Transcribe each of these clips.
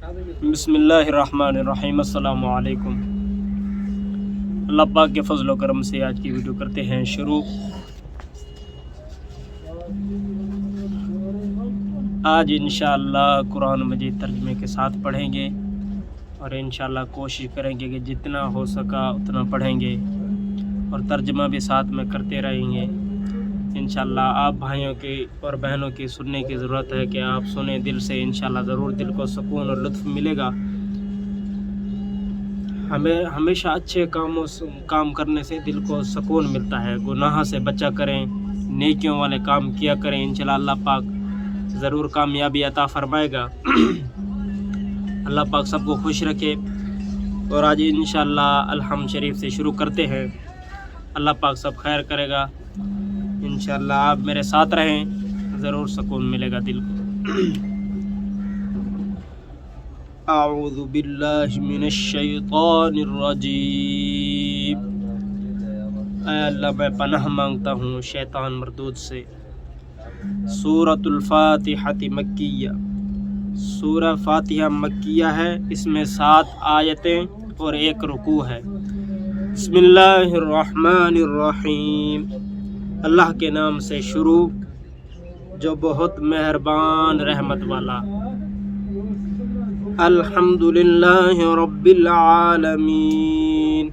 بسم اللہ الرحمن الرحیم۔ السلام علیکم۔ اللہ پاک کے فضل و کرم سے آج کی ویڈیو کرتے ہیں شروع۔ آج انشاءاللہ قرآن مجید ترجمے کے ساتھ پڑھیں گے اور انشاءاللہ کوشش کریں گے کہ جتنا ہو سکا اتنا پڑھیں گے اور ترجمہ بھی ساتھ میں کرتے رہیں گے انشاءاللہ۔ آپ بھائیوں کی اور بہنوں کی سننے کی ضرورت ہے کہ آپ سنیں دل سے، انشاءاللہ ضرور دل کو سکون اور لطف ملے گا۔ ہمیں ہمیشہ اچھے کام کرنے سے دل کو سکون ملتا ہے۔ گناہ سے بچا کریں، نیکیوں والے کام کیا کریں، انشاءاللہ اللہ پاک ضرور کامیابی عطا فرمائے گا۔ اللہ پاک سب کو خوش رکھے۔ اور آج انشاءاللہ الحمد شریف سے شروع کرتے ہیں۔ اللہ پاک سب خیر کرے گا انشاءاللہ۔ آپ میرے ساتھ رہیں، ضرور سکون ملے گا دل کو۔ اعوذ باللہ من الشیطان الرجیم۔ اے اللہ میں پناہ مانگتا ہوں شیطان مردود سے۔ سورۃ الفاتحہ مکیہ، سورہ فاتحہ مکیہ ہے، اس میں 7 آیتیں اور 1 رکوع ہے۔ بسم اللہ الرحمن الرحیم۔ اللہ کے نام سے شروع جو بہت مہربان رحمت والا۔ الحمدللہ رب العالمین،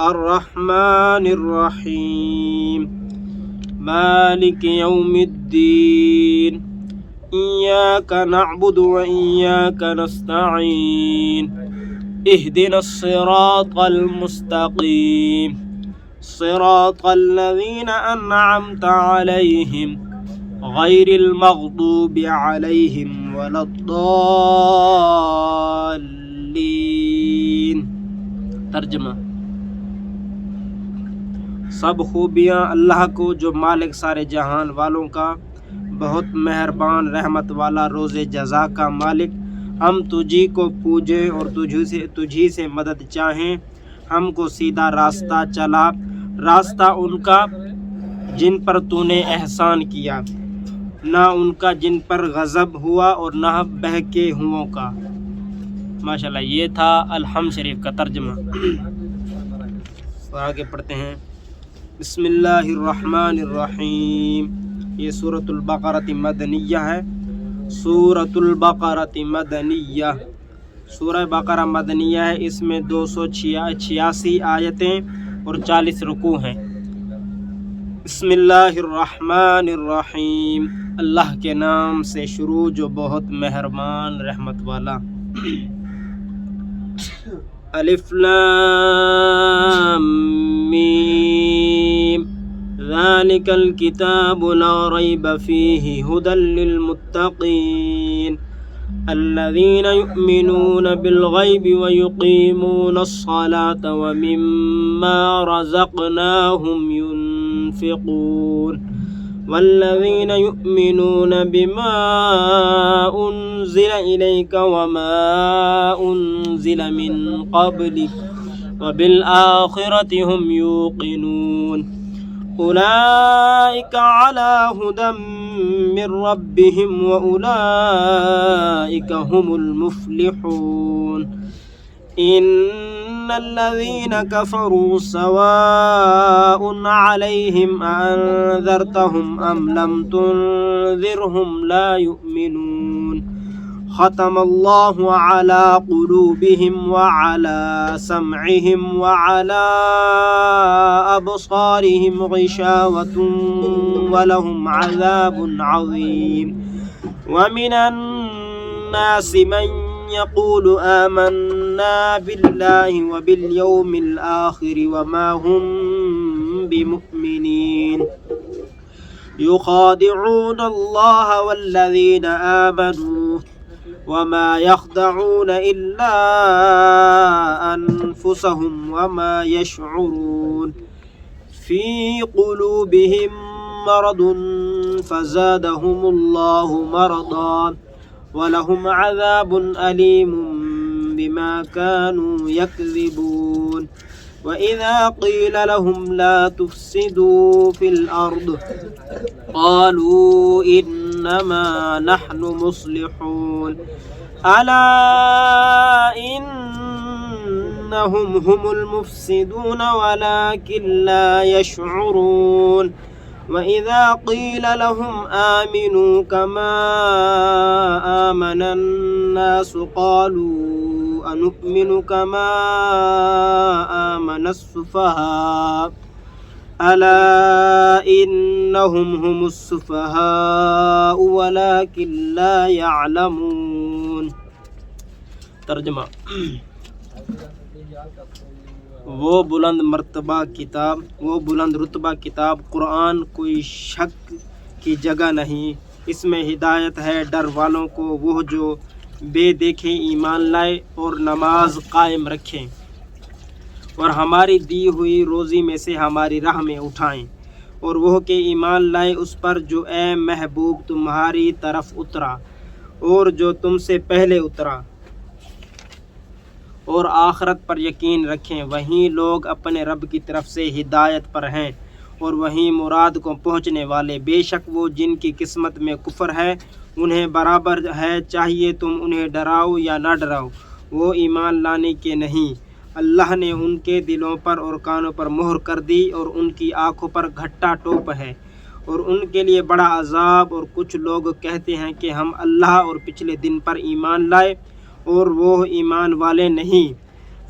الرحمن الرحیم، مالک یوم الدین، ایاک نعبد و ایاک نستعین، اہدنا الصراط المستقیم، صراط الذین انعمت علیہم غیر المغضوب علیہم ولا الضالین۔ ترجمہ۔ سب خوبیاں اللہ کو جو مالک سارے جہان والوں کا، بہت مہربان رحمت والا، روز جزا کا مالک۔ ہم تجھی کو پوجیں اور تجھی سے مدد چاہیں۔ ہم کو سیدھا راستہ چلا، راستہ ان کا جن پر تو نے احسان کیا، نہ ان کا جن پر غضب ہوا اور نہ بہکے ہوں کا۔ ماشاءاللہ یہ تھا الحمد شریف کا ترجمہ۔ اور آگے پڑھتے ہیں۔ بسم اللہ الرحمن الرحیم۔ یہ سورۃ البقرہ مدنیہ ہے۔ سورۃ البقرہ مدنیہ، سورہ بقرہ مدنیہ ہے، اس میں 286 آیتیں اور 40 رکوع ہیں۔ بسم اللہ الرحمن الرحیم۔ اللہ کے نام سے شروع جو بہت مہربان رحمت والا۔ الف لام میم، ذالک الکتاب لا ریب فیہ ھدی للمتقین، الذین یؤمنون بالغیب ویقیمون الصلاة ومما رزقناہم ينفقون، والذین یؤمنون بما انزل الیک وما انزل من قبلک وبالآخرۃ هم یوقنون، اولئک علی ھدی من ربهم واولئک هم المفلحون، ان الذین کفروا سواء علیہم انذرتهم ام لم تنذرهم لا یؤمنون، ختم اللہ علی قلوبهم وعلی سمعهم وعلی ابصارهم غشاوة ولهم عذاب عظیم، ومن الناس من يقول آمنا بالله وباليوم الآخر وما هم بمؤمنين، يخادعون الله والذين آمنوا وما يخدعون إلا أنفسهم وما يشعرون، في قلوبهم مرض فزادهم الله مرضا وَلَهُمْ عَذَابٌ أَلِيمٌ بِمَا كَانُوا يَكْذِبُونَ، وَإِذَا قِيلَ لَهُمْ لَا تُفْسِدُوا فِي الْأَرْضِ قَالُوا إِنَّمَا نَحْنُ مُصْلِحُونَ، ألا إنهم هم المفسدون ولكن لا يشعرون وإذا قيل لهم آمنوا كما آمن الناس قالوا أنؤمن كما آمن السفهاء ألا إنهم هم السفهاء ولكن لا يعلمون. ترجمہ: وہ بلند مرتبہ کتاب، وہ بلند رتبہ کتاب قرآن کوئی شک کی جگہ نہیں، اس میں ہدایت ہے ڈر والوں کو، وہ جو بے دیکھے ایمان لائے اور نماز قائم رکھیں اور ہماری دی ہوئی روزی میں سے ہماری راہ میں اٹھائیں، اور وہ کہ ایمان لائے اس پر جو اے محبوب تمہاری طرف اترا اور جو تم سے پہلے اترا، اور آخرت پر یقین رکھیں، وہیں لوگ اپنے رب کی طرف سے ہدایت پر ہیں اور وہیں مراد کو پہنچنے والے۔ بے شک وہ جن کی قسمت میں کفر ہے انہیں برابر ہے، چاہیے تم انہیں ڈراؤ یا نہ ڈراؤ، وہ ایمان لانے کے نہیں۔ اللہ نے ان کے دلوں پر اور کانوں پر مہر کر دی اور ان کی آنکھوں پر گھٹا ٹوپ ہے اور ان کے لیے بڑا عذاب۔ اور کچھ لوگ کہتے ہیں کہ ہم اللہ اور پچھلے دن پر ایمان لائے اور وہ ایمان والے نہیں،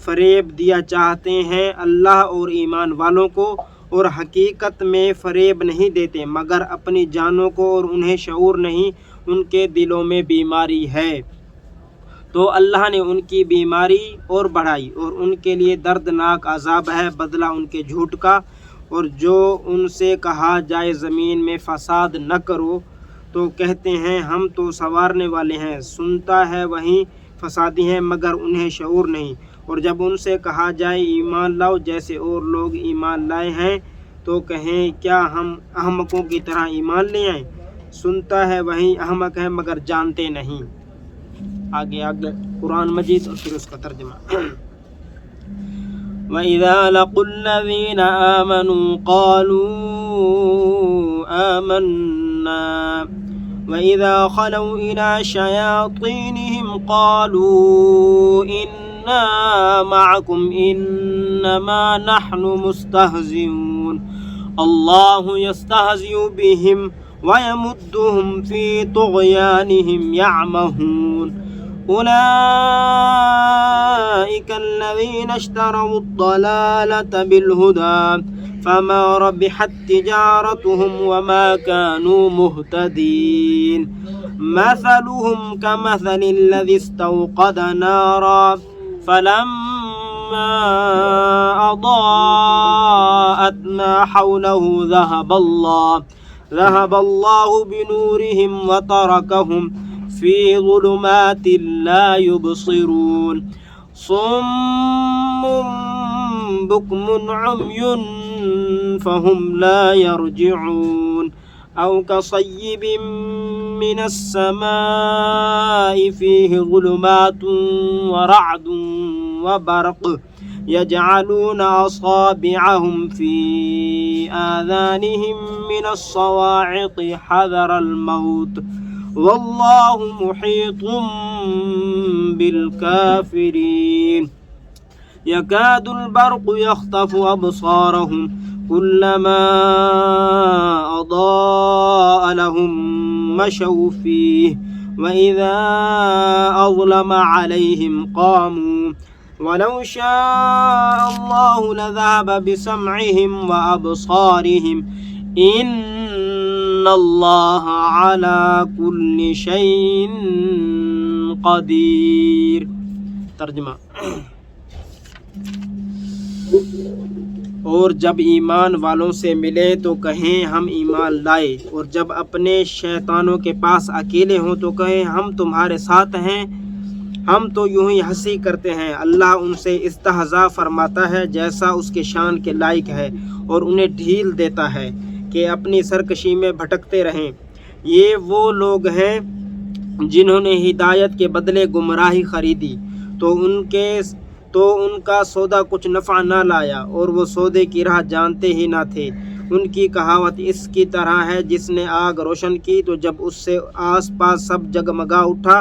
فریب دیا چاہتے ہیں اللہ اور ایمان والوں کو، اور حقیقت میں فریب نہیں دیتے مگر اپنی جانوں کو، اور انہیں شعور نہیں، ان کے دلوں میں بیماری ہے۔ تو اللہ نے ان کی بیماری اور بڑھائی اور ان کے لیے دردناک عذاب ہے بدلہ ان کے جھوٹ کا۔ اور جو ان سے کہا جائے زمین میں فساد نہ کرو تو کہتے ہیں ہم تو سنوارنے والے ہیں، سنتا ہے وہیں فسادی ہیں مگر انہیں شعور نہیں۔ اور جب ان سے کہا جائے ایمان لاؤ جیسے اور لوگ ایمان لائے ہیں تو کہیں کیا ہم احمقوں کی طرح ایمان لے آئیں، سنتا ہے وہیں احمق ہے مگر جانتے نہیں۔ آگے قرآن مجید اور پھر اس کا ترجمہ۔ وَإِذَا لَقُوا الَّذِينَ آمَنُوا قَالُوا آمَنَّا وَإِذَا خَلَوْا إِلَى شَيَاطِينِهِمْ قَالُوا إِنَّا مَعَكُمْ إِنَّمَا نَحْنُ مُسْتَهْزِئُونَ اللَّهُ يَسْتَهْزِئُ بِهِمْ وَيَمُدُّهُمْ فِي طُغْيَانِهِمْ يَعْمَهُونَ أُولَئِكَ الَّذِينَ اشْتَرَوُا الضَّلَالَةَ بِالْهُدَى فَمَا رَبِحَتْ تِجَارَتُهُمْ وَمَا كَانُوا مُهْتَدِينَ مَثَلُهُمْ كَمَثَلِ الَّذِي اسْتَوْقَدَ نَارًا فَلَمَّا أَضَاءَتْ مَا حَوْلَهُ ذهب الله بنورهم وتركهم في ظلمات لا يبصرون صم بكم عمي فهم لا يرجعون أو كصيب من السماء فيه ظلمات ورعد وبرق يجعلون أصابعهم في آذانهم من الصواعق حذر الموت والله محيط بالكافرين يكاد البرق يخطف أبصارهم كلما أضاء لهم مشوا فيه وإذا أظلم عليهم قاموا ولو شاء الله لذهب بسمعهم وأبصارهم إن الله على كل شيء قدير۔ ترجمہ۔ اور جب ایمان والوں سے ملے تو کہیں ہم ایمان لائے، اور جب اپنے شیطانوں کے پاس اکیلے ہوں تو کہیں ہم تمہارے ساتھ ہیں، ہم تو یوں ہی ہنسی کرتے ہیں۔ اللہ ان سے استہزاء فرماتا ہے جیسا اس کے شان کے لائق ہے، اور انہیں ڈھیل دیتا ہے کہ اپنی سرکشی میں بھٹکتے رہیں۔ یہ وہ لوگ ہیں جنہوں نے ہدایت کے بدلے گمراہی خریدی تو ان کا سودا کچھ نفع نہ لایا، اور وہ سودے کی راہ جانتے ہی نہ تھے۔ ان کی کہاوت اس کی طرح ہے جس نے آگ روشن کی تو جب اس سے آس پاس سب جگمگا اٹھا